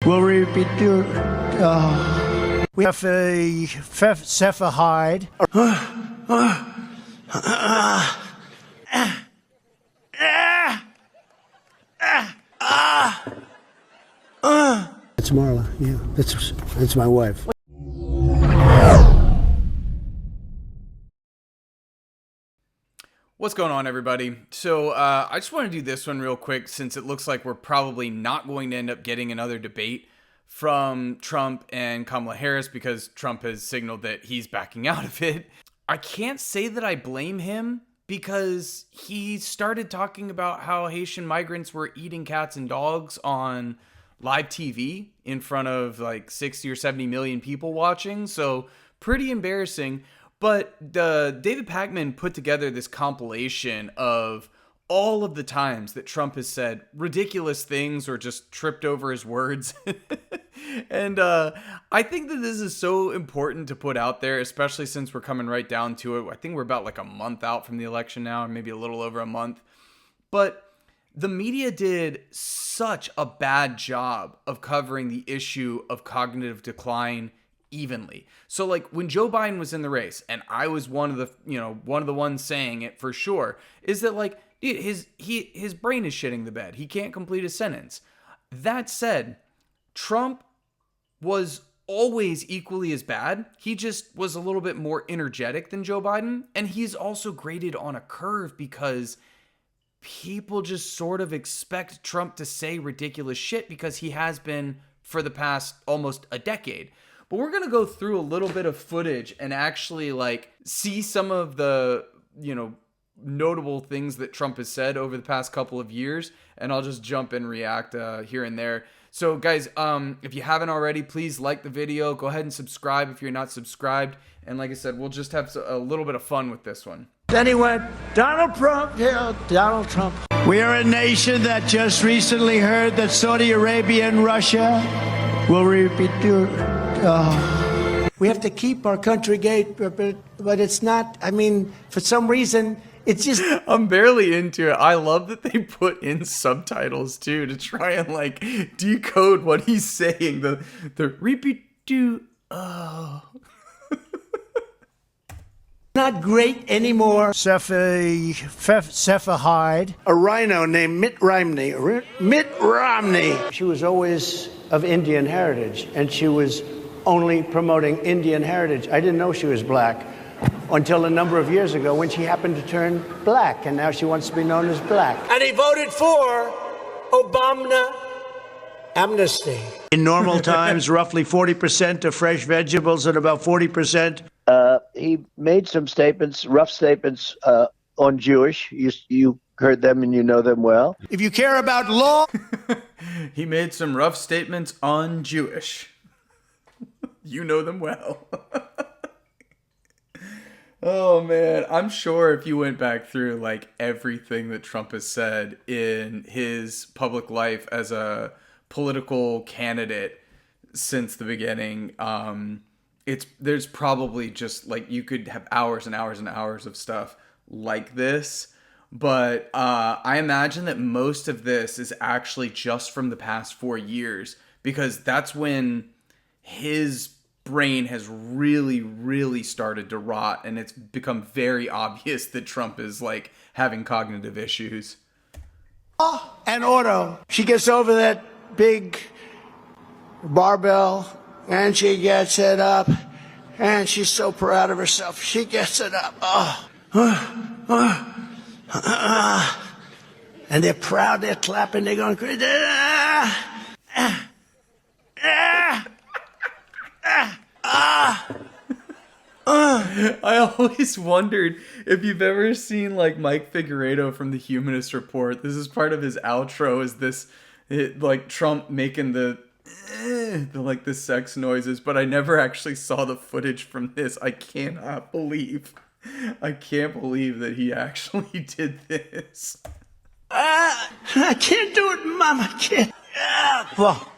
will repeat your, we have a cephahide. It's Marla, yeah, that's my wife. What's going on, everybody? So I just want to do this one real quick since it looks like we're probably not going to end up getting another debate from Trump and Kamala Harris because Trump has signaled that he's backing out of it. I can't say that I blame him because he started talking about how Haitian migrants were eating cats and dogs on live TV in front of like 60 or 70 million people watching. So pretty embarrassing. But David Pakman put together this compilation of all of the times that Trump has said ridiculous things or just tripped over his words. And I think that this is so important to put out there, especially since we're coming right down to it. I think we're about like a month out from the election now, or maybe a little over a month. But the media did such a bad job of covering the issue of cognitive decline evenly. So like when Joe Biden was in the race, and I was one of the ones saying it for sure, is that like, dude, his brain is shitting the bed. He can't complete a sentence. That said, Trump was always equally as bad. He just was a little bit more energetic than Joe Biden. And he's also graded on a curve because people just sort of expect Trump to say ridiculous shit because he has been for the past almost a decade. But we're going to go through a little bit of footage and actually like see some of the, notable things that Trump has said over the past couple of years. And I'll just jump and react here and there. So guys, if you haven't already, please like the video. Go ahead and subscribe if you're not subscribed. And like I said, we'll just have a little bit of fun with this one. Then he went, Donald Trump. We are a nation that just recently heard that Saudi Arabia and Russia will repeat your, we have to keep our country gate, but it's not, for some reason, it's just... I'm barely into it. I love that they put in subtitles, too, to try and, like, decode what he's saying. The repeat do, Not great anymore. Cephahide. A rhino named Mitt Romney. She was always of Indian heritage, and she was only promoting Indian heritage. I didn't know she was black until a number of years ago when she happened to turn black, and now she wants to be known as black. And he voted for Obama amnesty. In normal times, roughly 40% of fresh vegetables and about 40%. He made some statements, rough statements on Jewish. You heard them and you know them well. If you care about law... He made some rough statements on Jewish. You know them well. Oh, man. I'm sure if you went back through like everything that Trump has said in his public life as a political candidate since the beginning, there's probably just like you could have hours and hours and hours of stuff like this. But I imagine that most of this is actually just from the past 4 years, because that's when his brain has really, really started to rot, and it's become very obvious that Trump is like having cognitive issues. And auto. She gets over that big barbell and she gets it up, and she's so proud of herself. She gets it up. And they're proud, they're clapping, they're going crazy. I always wondered if you've ever seen like Mike Figueredo from the Humanist Report. This is part of his outro, is this like Trump making the sex noises, but I never actually saw the footage from this. I can't believe that he actually did this. I can't do it, Mom. I can't. Well,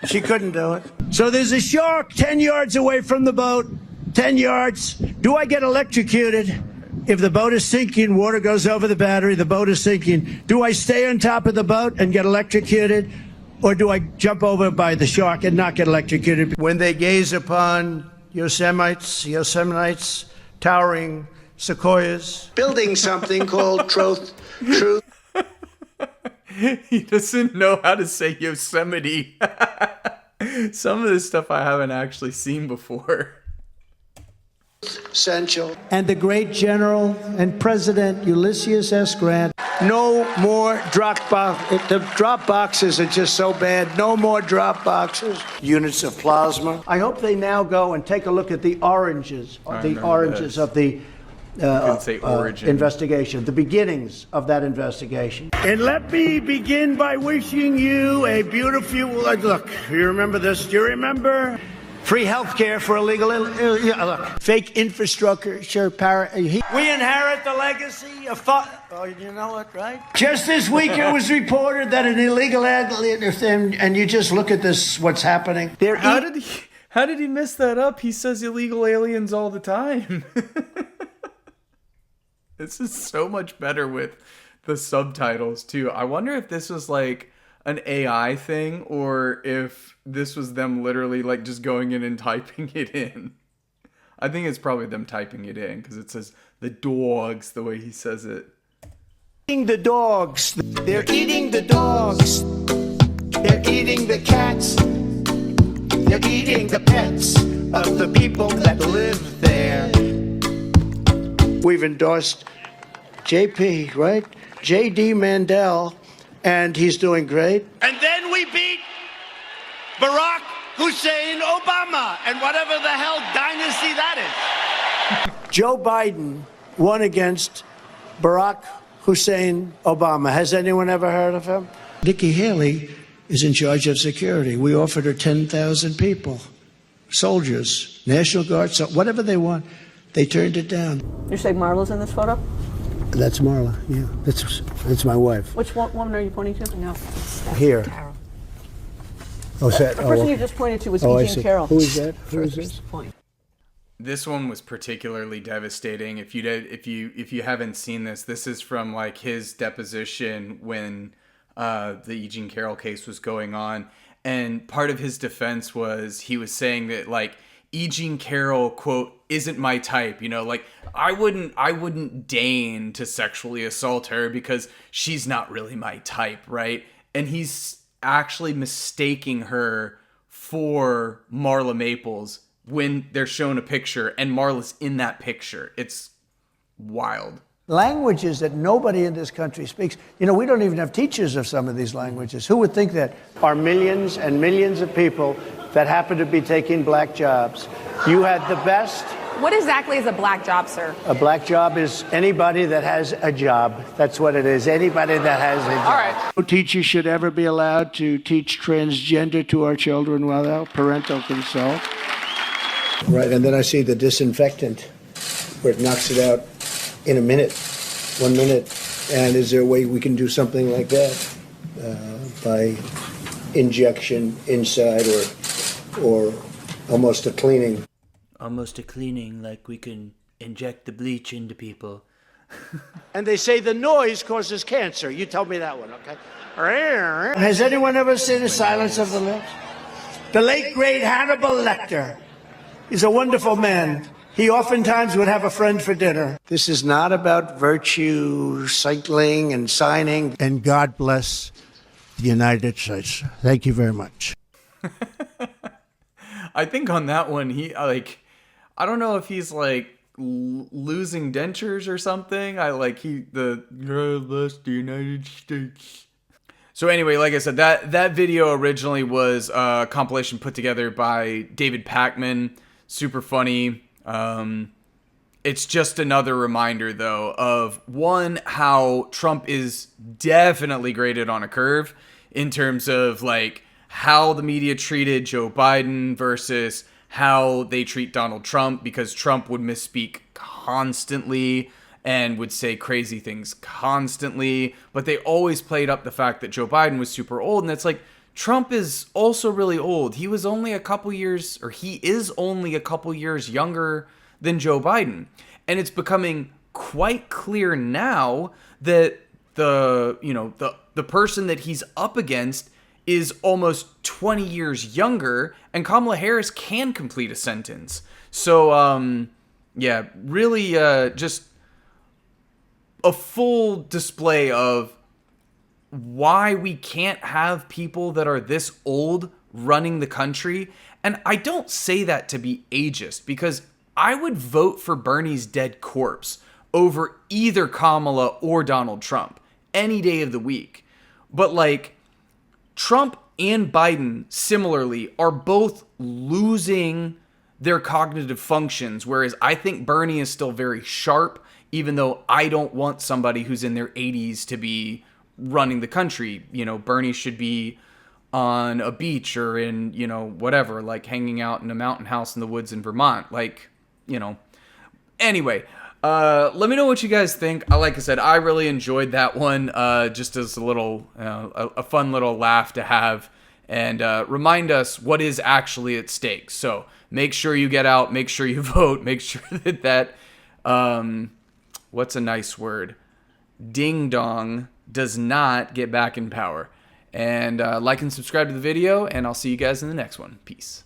she couldn't do it. So there's a shark 10 yards away from the boat. 10 yards. Do I get electrocuted? If the boat is sinking, water goes over the battery, the boat is sinking. Do I stay on top of the boat and get electrocuted? Or do I jump over by the shark and not get electrocuted? When they gaze upon Yosemites, towering sequoias, building something called truth. He doesn't know how to say Yosemite. Some of this stuff I haven't actually seen before. Essential. And the great General and President Ulysses S. Grant. No more drop boxes. The drop boxes are just so bad. No more drop boxes. Units of plasma. I hope they now go and take a look at the oranges. The oranges of the investigation. The beginnings of that investigation. And let me begin by wishing you a beautiful. Look, you remember this? Do you remember? Free health care for illegal, fake infrastructure. We inherit the legacy of thought. Oh, you know it, right? Just this week it was reported that an illegal alien, and you just look at this, what's happening. How did he mess that up? He says illegal aliens all the time. This is so much better with the subtitles, too. I wonder if this was like an AI thing, or if this was them literally like just going in and typing it in. I think it's probably them typing it in, because it says the dogs the way he says it. Eating the dogs. They're eating the dogs. They're eating the cats. They're eating the pets of the people that live there. We've endorsed JP, right? JD Mandel. And he's doing great. And then we beat Barack Hussein Obama and whatever the hell dynasty that is. Joe Biden won against Barack Hussein Obama. Has anyone ever heard of him? Nikki Haley is in charge of security. We offered her 10,000 people, soldiers, National Guard, so whatever they want. They turned it down. You're saying Marla's in this photo? That's Marla, yeah. That's my wife. Which woman are you pointing to? No. Here. Carol. Oh, is that? The person you just pointed to was Eugene Carroll. Who is that? Who is this? This one was particularly devastating. If you haven't seen this, this is from like his deposition when the Eugene Carroll case was going on, and part of his defense was he was saying that like Eugene Carroll, quote, isn't my type, you know, like I wouldn't deign to sexually assault her because she's not really my type, right? And he's actually mistaking her for Marla Maples when they're shown a picture and Marla's in that picture. It's wild. Languages that nobody in this country speaks. You know, we don't even have teachers of some of these languages. Who would think that? Are millions and millions of people that happen to be taking black jobs. You had the best. What exactly is a black job, sir? A black job is anybody that has a job. That's what it is. Anybody that has a job. All right. No teacher should ever be allowed to teach transgender to our children without parental consult. Right, and then I see the disinfectant where it knocks it out in a minute, 1 minute. And is there a way we can do something like that by injection inside or almost a cleaning? Almost a cleaning, like we can inject the bleach into people. And they say the noise causes cancer. You told me that one, okay? Has anyone ever seen The Silence of the Lambs? The late, great Hannibal Lecter. He's a wonderful man. He oftentimes would have a friend for dinner. This is not about virtue signaling and signing. And God bless the United States. Thank you very much. I think on that one, I don't know if he's like losing dentures or something. God bless the United States. So anyway, like I said, that video originally was a compilation put together by David Pakman. Super funny. It's just another reminder, though, of one, how Trump is definitely graded on a curve in terms of like how the media treated Joe Biden versus how they treat Donald Trump, because Trump would misspeak constantly and would say crazy things constantly, but they always played up the fact that Joe Biden was super old. And it's like, Trump is also really old. He is only a couple years younger than Joe Biden. And it's becoming quite clear now that the person that he's up against is almost 20 years younger, and Kamala Harris can complete a sentence. So, yeah, really just a full display of why we can't have people that are this old running the country. And I don't say that to be ageist, because I would vote for Bernie's dead corpse over either Kamala or Donald Trump any day of the week. But like, Trump and Biden similarly are both losing their cognitive functions, whereas I think Bernie is still very sharp, even though I don't want somebody who's in their 80s to be running the country. You know, Bernie should be on a beach or in, you know, whatever, like hanging out in a mountain house in the woods in Vermont. Like, you know, anyway, let me know what you guys think. Like I said, I really enjoyed that one, just as a little, a fun little laugh to have, and remind us what is actually at stake. So make sure you get out, make sure you vote, make sure that what's a nice word? Ding dong does not get back in power. And like and subscribe to the video, and I'll see you guys in the next one. Peace.